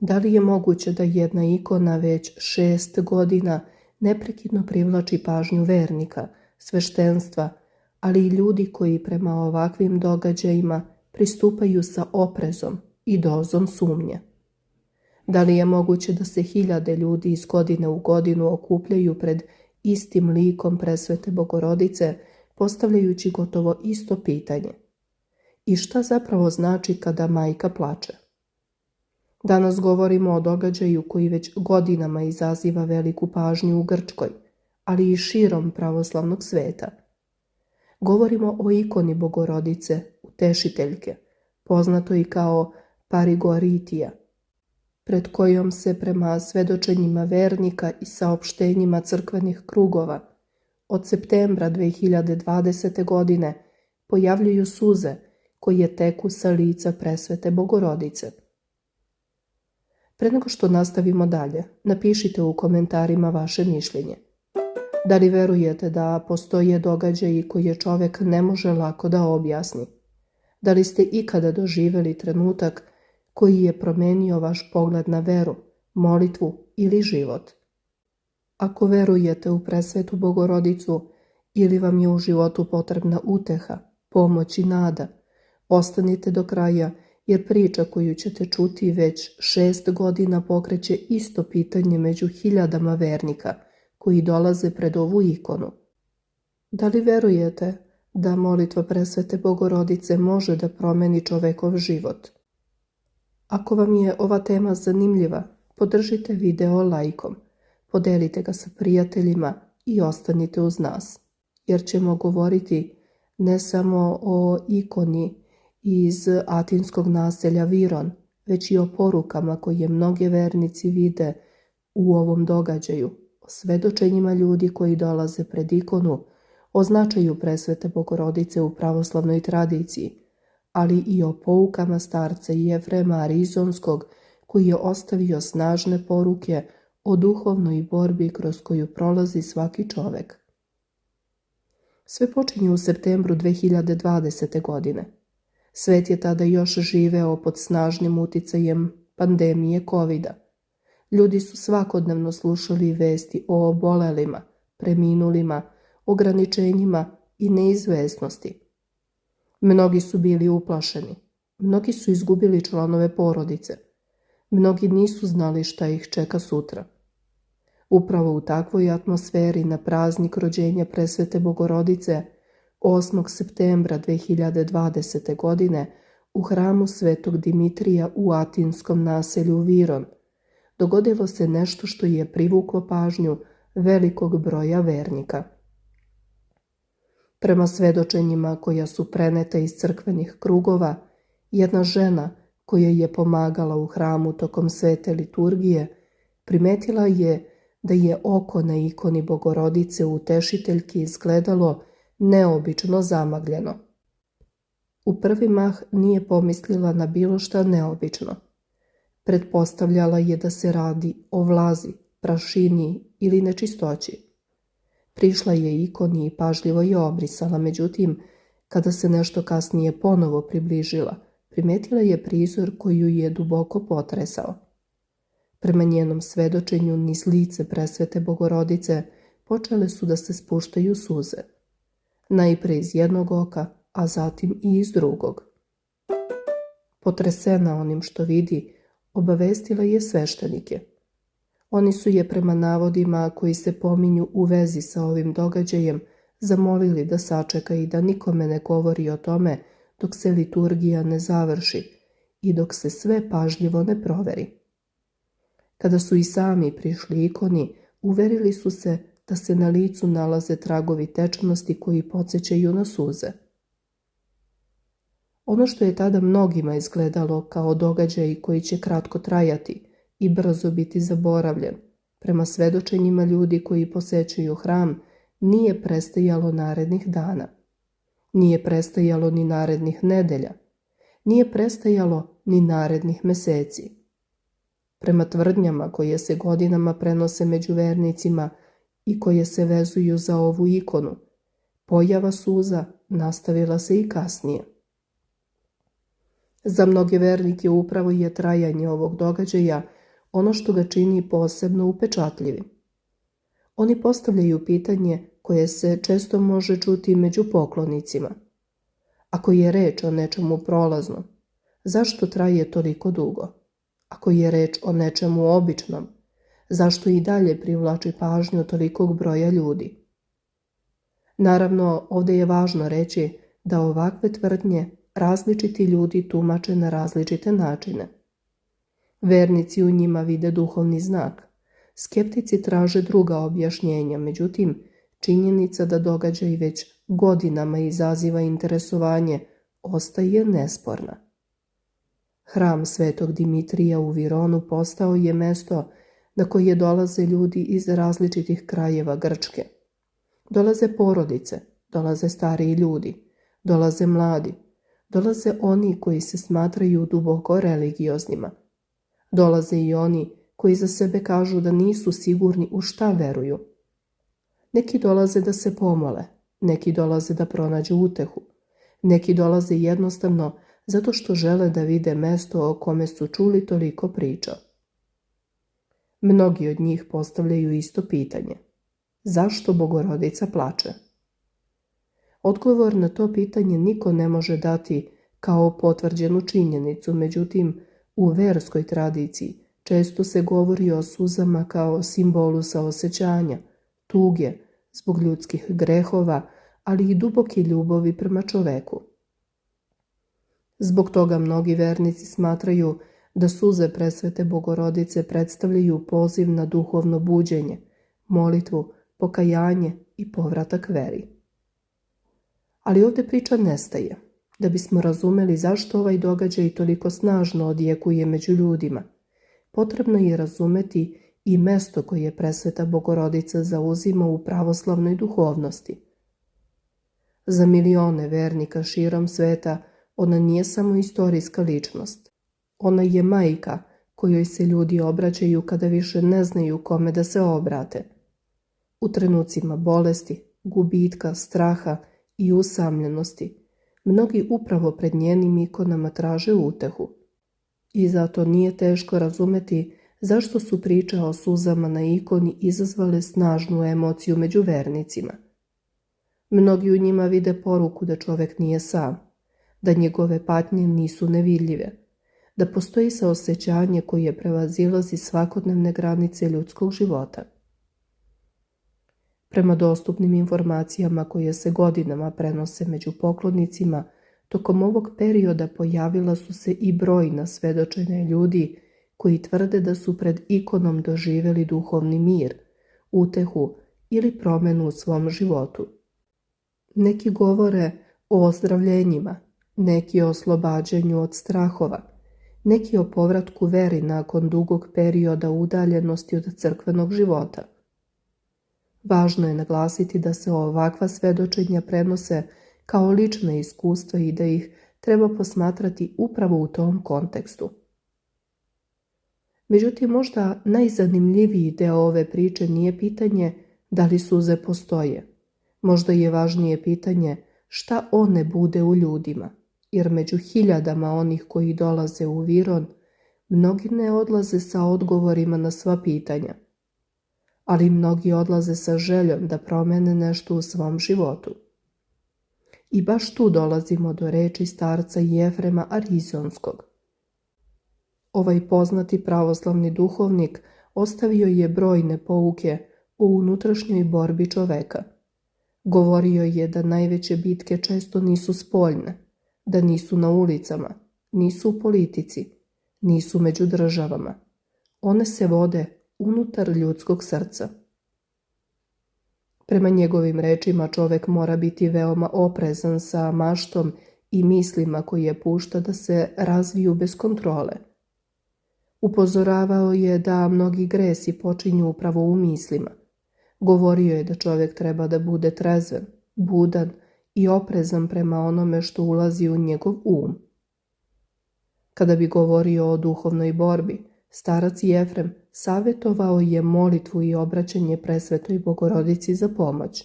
Da li je moguće da jedna ikona već 6 godina neprekidno privlači pažnju vernika, sveštenstva, ali i ljudi koji prema ovakvim događajima pristupaju sa oprezom i dozom sumnje? Da li je moguće da se hiljade ljudi iz godine u godinu okupljaju pred istim likom presvete Bogorodice, postavljajući gotovo isto pitanje? I šta zapravo znači kada majka plače? Danas govorimo o događaju koji već godinama izaziva veliku pažnju u Grčkoj, ali i širom pravoslavnog sveta. Govorimo o ikoni Bogorodice, utešiteljke, poznatoj kao Parigoritija, pred kojom se prema svedočenjima vernika i saopštenjima crkvenih krugova od septembra 2020. godine pojavljuju suze koje teku sa lica presvete Bogorodice. Pre nego što nastavimo dalje, napišite u komentarima vaše mišljenje. Da li verujete da postoje događaji koje čovek ne može lako da objasni? Da li ste ikada doživeli trenutak koji je promenio vaš pogled na veru, molitvu ili život? Ako verujete u presvetu Bogorodicu ili vam je u životu potrebna uteha, pomoć i nada, ostanite do kraja, jer priča koju ćete čuti već 6 godina pokreće isto pitanje među hiljadama vernika koji dolaze pred ovu ikonu. Da li verujete da molitva presvete Bogorodice može da promeni čovekov život? Ako vam je ova tema zanimljiva, podržite video lajkom, podelite ga sa prijateljima i ostanite uz nas, jer ćemo govoriti ne samo o ikoni iz atinskog naselja Viron, već i o porukama koje mnoge vernici vide u ovom događaju, o svedočenjima ljudi koji dolaze pred ikonu, o značaju presvete Bogorodice u pravoslavnoj tradiciji, ali i o poukama starca Jefrema Arizonskog koji je ostavio snažne poruke o duhovnoj borbi kroz koju prolazi svaki čovek. Sve počinje u septembru 2020. godine. Svet je tada još živeo pod snažnim uticajem pandemije COVID-a. Ljudi su svakodnevno slušali vesti o obolelima, preminulima, ograničenjima i neizvesnosti. Mnogi su bili uplašeni, mnogi su izgubili članove porodice, mnogi nisu znali šta ih čeka sutra. Upravo u takvoj atmosferi na praznik rođenja presvete Bogorodice 8. septembra 2020. godine u hramu Svetog Dimitrija u atinskom naselju Viron dogodilo se nešto što je privuklo pažnju velikog broja vernika. Prema svedočenjima koja su preneta iz crkvenih krugova, jedna žena koja je pomagala u hramu tokom svete liturgije primetila je da je oko na ikoni Bogorodice utešiteljki izgledalo neobično zamagljeno. U prvi mah nije pomislila na bilo šta neobično. Pretpostavljala je da se radi o vlazi, prašini ili nečistoći. Prišla je ikoni i pažljivo je obrisala, međutim, kada se nešto kasnije ponovo približila, primetila je prizor koji ju je duboko potresao. Prema njenom svedočenju niz lice presvete Bogorodice počele su da se spuštaju suze. Najpre iz jednog oka, a zatim i iz drugog. Potresena onim što vidi, obavestila je sveštenike. Oni su je prema navodima koji se pominju u vezi sa ovim događajem zamolili da sačeka i da nikome ne govori o tome dok se liturgija ne završi i dok se sve pažljivo ne proveri. Kada su i sami prišli ikoni, uverili su se da se na licu nalaze tragovi tečnosti koji podsjećaju na suze. Ono što je tada mnogima izgledalo kao događaj koji će kratko trajati i brzo biti zaboravljen, prema svedočenjima ljudi koji posećuju hram, nije prestajalo narednih dana. Nije prestajalo ni narednih nedelja. Nije prestajalo ni narednih meseci. Prema tvrdnjama koje se godinama prenose među vernicima i koje se vezuju za ovu ikonu, pojava suza nastavila se i kasnije. Za mnoge vernike upravo je trajanje ovog događaja ono što ga čini posebno upečatljivim. Oni postavljaju pitanje koje se često može čuti među poklonicima. Ako je reč o nečemu prolaznom, zašto traje toliko dugo? Ako je reč o nečemu običnom, zašto i dalje privlači pažnju tolikog broja ljudi? Naravno, ovdje je važno reći da ovakve tvrdnje različiti ljudi tumače na različite načine. Vernici u njima vide duhovni znak. Skeptici traže druga objašnjenja, međutim, činjenica da događaj već godinama izaziva interesovanje ostaje nesporna. Hram Svetog Dimitrija u Vironu postao je mesto na koje dolaze ljudi iz različitih krajeva Grčke. Dolaze porodice, dolaze stariji ljudi, dolaze mladi, dolaze oni koji se smatraju duboko religioznima. Dolaze i oni koji za sebe kažu da nisu sigurni u šta veruju. Neki dolaze da se pomole, neki dolaze da pronađu utehu, neki dolaze jednostavno zato što žele da vide mesto o kome su čuli toliko priča. Mnogi od njih postavljaju isto pitanje. Zašto Bogorodica plače? Odgovor na to pitanje niko ne može dati kao potvrđenu činjenicu, međutim, u verskoj tradiciji često se govori o suzama kao simbolu saosećanja, tuge, zbog ljudskih grehova, ali i duboke ljubavi prema čoveku. Zbog toga mnogi vernici smatraju da suze presvete Bogorodice predstavljaju poziv na duhovno buđenje, molitvu, pokajanje i povratak veri. Ali ovdje priča nestaje. Da bismo razumeli zašto ovaj događaj toliko snažno odjekuje među ljudima, potrebno je razumeti i mesto koje presveta Bogorodica zauzima u pravoslavnoj duhovnosti. Za milione vernika širom sveta ona nije samo istorijska ličnost. Ona je majka kojoj se ljudi obraćaju kada više ne znaju kome da se obrate. U trenucima bolesti, gubitka, straha i usamljenosti, mnogi upravo pred njenim ikonama traže utehu. I zato nije teško razumeti zašto su priče o suzama na ikoni izazvale snažnu emociju među vernicima. Mnogi u njima vide poruku da čovek nije sam, da njegove patnje nisu nevidljive, da postoji saosećanje koje prevazilazi svakodnevne granice ljudskog života. Prema dostupnim informacijama koje se godinama prenose među poklonicima, tokom ovog perioda pojavila su se i brojna svedočenja ljudi koji tvrde da su pred ikonom doživjeli duhovni mir, utehu ili promenu u svom životu. Neki govore o ozdravljenjima, neki o oslobađanju od strahova, neki o povratku veri nakon dugog perioda udaljenosti od crkvenog života. Važno je naglasiti da se ovakva svedočenja prenose kao lična iskustva i da ih treba posmatrati upravo u tom kontekstu. Međutim, možda najzanimljiviji deo ove priče nije pitanje da li suze postoje. Možda je važnije pitanje šta one bude u ljudima, jer među hiljadama onih koji dolaze u Viron, mnogi ne odlaze sa odgovorima na sva pitanja, ali mnogi odlaze sa željom da promene nešto u svom životu. I baš tu dolazimo do reči starca Jefrema Arizonskog. Ovaj poznati pravoslavni duhovnik ostavio je brojne pouke o unutrašnjoj borbi čoveka. Govorio je da najveće bitke često nisu spoljne, da nisu na ulicama, nisu u politici, nisu među državama. One se vode unutar ljudskog srca. Prema njegovim rečima čovek mora biti veoma oprezan sa maštom i mislima koje pušta da se razviju bez kontrole. Upozoravao je da mnogi gresi počinju upravo u mislima. Govorio je da čovjek treba da bude trezven, budan i oprezan prema onome što ulazi u njegov um. Kada bi govorio o duhovnoj borbi, starac Jefrem savjetovao je molitvu i obraćanje presvetoj Bogorodici za pomoć.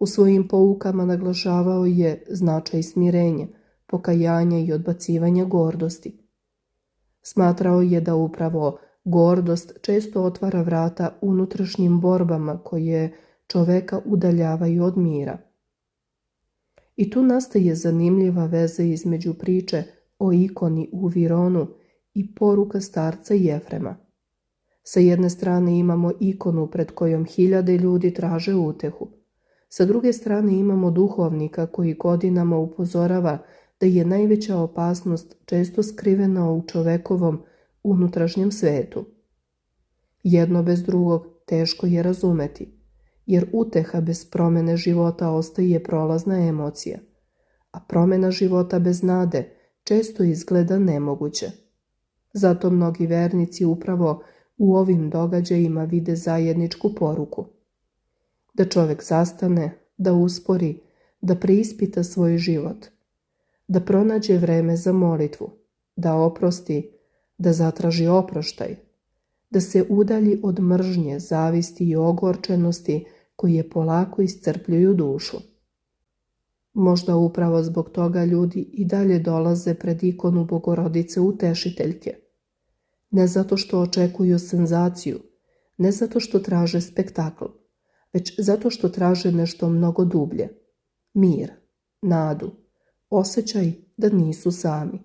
U svojim poukama naglašavao je značaj smirenja, pokajanja i odbacivanja gordosti. Smatrao je da upravo gordost često otvara vrata unutrašnjim borbama koje čoveka udaljavaju od mira. I tu nastaje zanimljiva veza između priče o ikoni u Vironu i poruka starca Jefrema. Sa jedne strane imamo ikonu pred kojom hiljade ljudi traže utehu. Sa druge strane imamo duhovnika koji godinama upozorava da je najveća opasnost često skrivena u čovekovom unutrašnjem svetu. Jedno bez drugog teško je razumeti, jer uteha bez promene života ostaje prolazna emocija, a promena života bez nade često izgleda nemoguće. Zato mnogi vernici upravo u ovim događajima vide zajedničku poruku. Da čovek zastane, da uspori, da preispita svoj život, da pronađe vreme za molitvu, da oprosti, da zatraži oproštaj, da se udalji od mržnje, zavisti i ogorčenosti koje polako iscrpljuju dušu. Možda upravo zbog toga ljudi i dalje dolaze pred ikonu Bogorodice Utešiteljke. Ne zato što očekuju senzaciju, ne zato što traže spektakl, već zato što traže nešto mnogo dublje. Mir, nadu, osjećaj da nisu sami.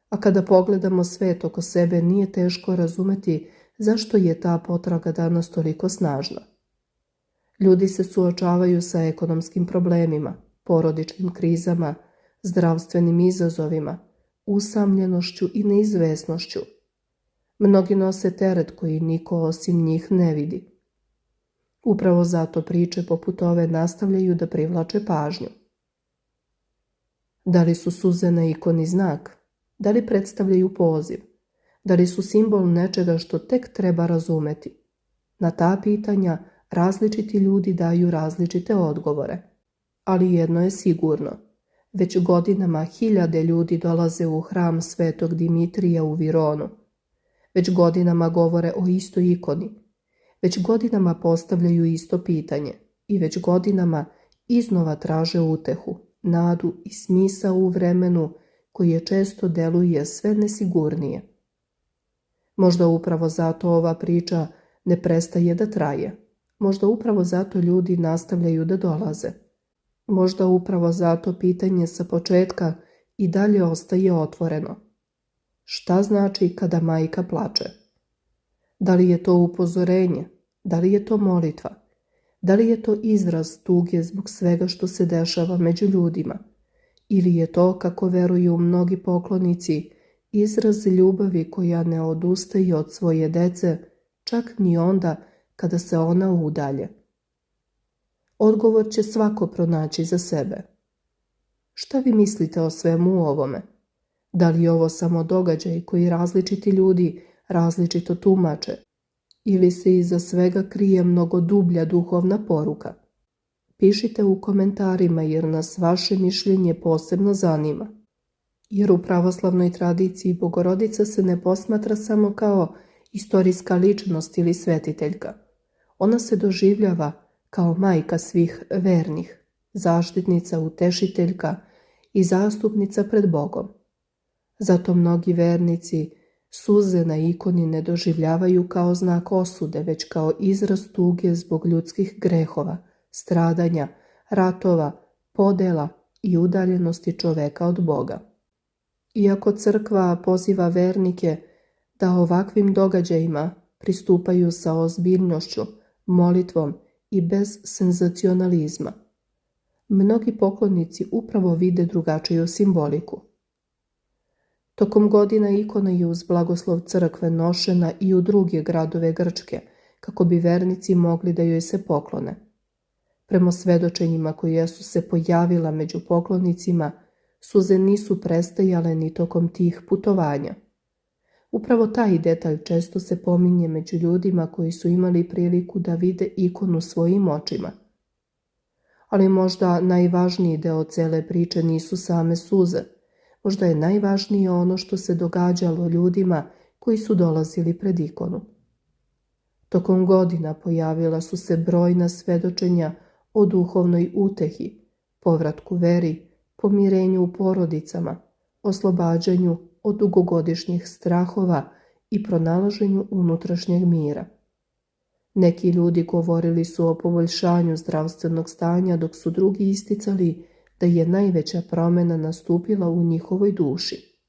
A kada pogledamo svet oko sebe, nije teško razumeti zašto je ta potraga danas toliko snažna. Ljudi se suočavaju sa ekonomskim problemima, porodičnim krizama, zdravstvenim izazovima, usamljenošću i neizvesnošću. Mnogi nose teret koji niko osim njih ne vidi. Upravo zato priče poput ove nastavljaju da privlače pažnju. Da li su suze na ikoni znak? Da li predstavljaju poziv? Da li su simbol nečega što tek treba razumeti? Na ta pitanja različiti ljudi daju različite odgovore. Ali jedno je sigurno. Već godinama hiljade ljudi dolaze u hram Svetog Dimitrija u Vironu. Već godinama govore o istoj ikoni. Već godinama postavljaju isto pitanje i već godinama iznova traže utehu, nadu i smisao u vremenu koje često deluje sve nesigurnije. Možda upravo zato ova priča ne prestaje da traje. Možda upravo zato ljudi nastavljaju da dolaze. Možda upravo zato pitanje sa početka i dalje ostaje otvoreno. Šta znači kada majka plače? Da li je to upozorenje? Da li je to molitva? Da li je to izraz tuge zbog svega što se dešava među ljudima? Ili je to, kako veruju mnogi poklonici, izraz ljubavi koja ne odustaje od svoje dece, čak ni onda kada se ona udalje? Odgovor će svako pronaći za sebe. Šta vi mislite o svemu ovome? Da li je ovo samo događaj koji različiti ljudi različito tumače? Ili se iza svega krije mnogo dublja duhovna poruka? Pišite u komentarima jer nas vaše mišljenje posebno zanima. Jer u pravoslavnoj tradiciji Bogorodica se ne posmatra samo kao istorijska ličnost ili svetiteljka. Ona se doživljava kao majka svih vernih, zaštitnica, utešiteljka i zastupnica pred Bogom. Zato mnogi vernici suze na ikoni ne doživljavaju kao znak osude, već kao izraz tuge zbog ljudskih grehova, stradanja, ratova, podela i udaljenosti čoveka od Boga. Iako crkva poziva vernike da ovakvim događajima pristupaju sa ozbiljnošću, molitvom i bez senzacionalizma, mnogi poklonici upravo vide drugačiju simboliku. Tokom godina ikona je uz blagoslov crkve nošena i u druge gradove Grčke, kako bi vernici mogli da joj se poklone. Prema svedočenjima koja su se pojavila među poklonicima, suze nisu prestajale ni tokom tih putovanja. Upravo taj detalj često se pominje među ljudima koji su imali priliku da vide ikonu svojim očima. Ali možda najvažniji deo cele priče nisu same suze. Možda je najvažnije ono što se događalo ljudima koji su dolazili pred ikonu. Tokom godina pojavila su se brojna svedočenja o duhovnoj utehi, povratku veri, pomirenju u porodicama, oslobađanju od dugogodišnjih strahova i pronalaženju unutrašnjeg mira. Neki ljudi govorili su o poboljšanju zdravstvenog stanja, dok su drugi isticali da je najveća promjena nastupila u njihovoj duši.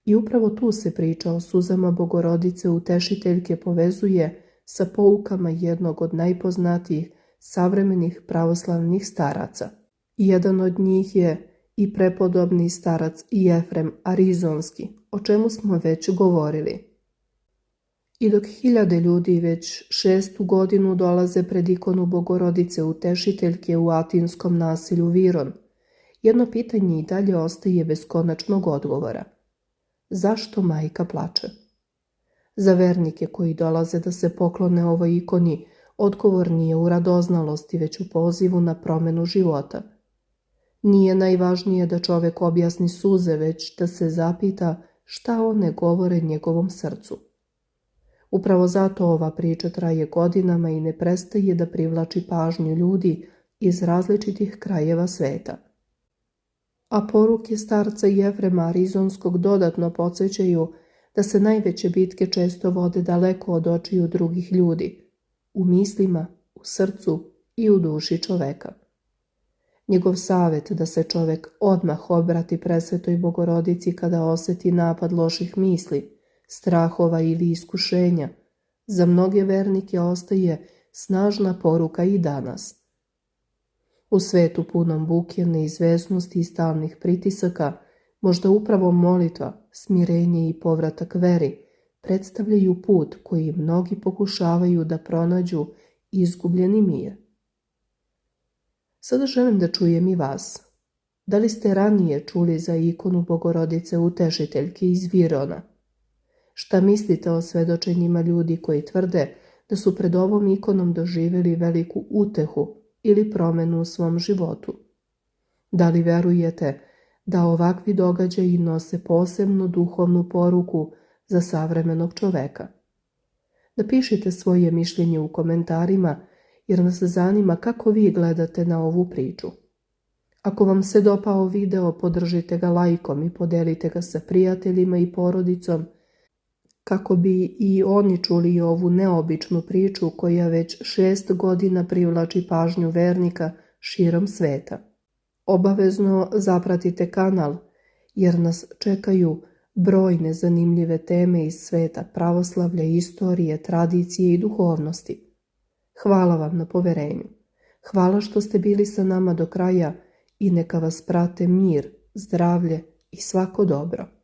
I upravo tu se priča o suzama Bogorodice Utešiteljke povezuje sa poukama jednog od najpoznatijih savremenih pravoslavnih staraca. Jedan od njih je i prepodobni starac Jefrem Arizonski, o čemu smo već govorili. I dok hiljade ljudi već 6. godinu dolaze pred ikonu Bogorodice Utešiteljke u atinskom naselju Viron, jedno pitanje i dalje ostaje bez konačnog odgovora. Zašto majka plače? Za vernike koji dolaze da se poklone ovoj ikoni, odgovor nije u radoznalosti, već u pozivu na promjenu života. Nije najvažnije da čovjek objasni suze, već da se zapita šta one govore njegovom srcu. Upravo zato ova priča traje godinama i ne prestaje da privlači pažnju ljudi iz različitih krajeva sveta. A poruke starca Jefrema Arizonskog dodatno podsjećaju da se najveće bitke često vode daleko od očiju drugih ljudi, u mislima, u srcu i u duši čoveka. Njegov savjet da se čovek odmah obrati presvetoj Bogorodici kada osjeti napad loših misli, strahova ili iskušenja, za mnoge vernike ostaje snažna poruka i danas. U svetu punom buke, neizvesnosti i stalnih pritisaka, možda upravo molitva, smirenje i povratak veri predstavljaju put koji mnogi pokušavaju da pronađu izgubljeni mir. Sada želim da čujem i vas. Da li ste ranije čuli za ikonu Bogorodice Utešiteljke iz Virona? Šta mislite o svedočenjima ljudi koji tvrde da su pred ovom ikonom doživjeli veliku utehu ili promjenu u svom životu? Da li verujete da ovakvi događaji nose posebnu duhovnu poruku za savremenog čoveka? Napišite svoje mišljenje u komentarima, jer nas zanima kako vi gledate na ovu priču. Ako vam se dopao video, podržite ga lajkom i podelite ga sa prijateljima i porodicom, kako bi i oni čuli ovu neobičnu priču koja već 6 godina privlači pažnju vernika širom sveta. Obavezno zapratite kanal, jer nas čekaju brojne zanimljive teme iz sveta pravoslavlja, istorije, tradicije i duhovnosti. Hvala vam na poverenju. Hvala što ste bili sa nama do kraja i neka vas prate mir, zdravlje i svako dobro.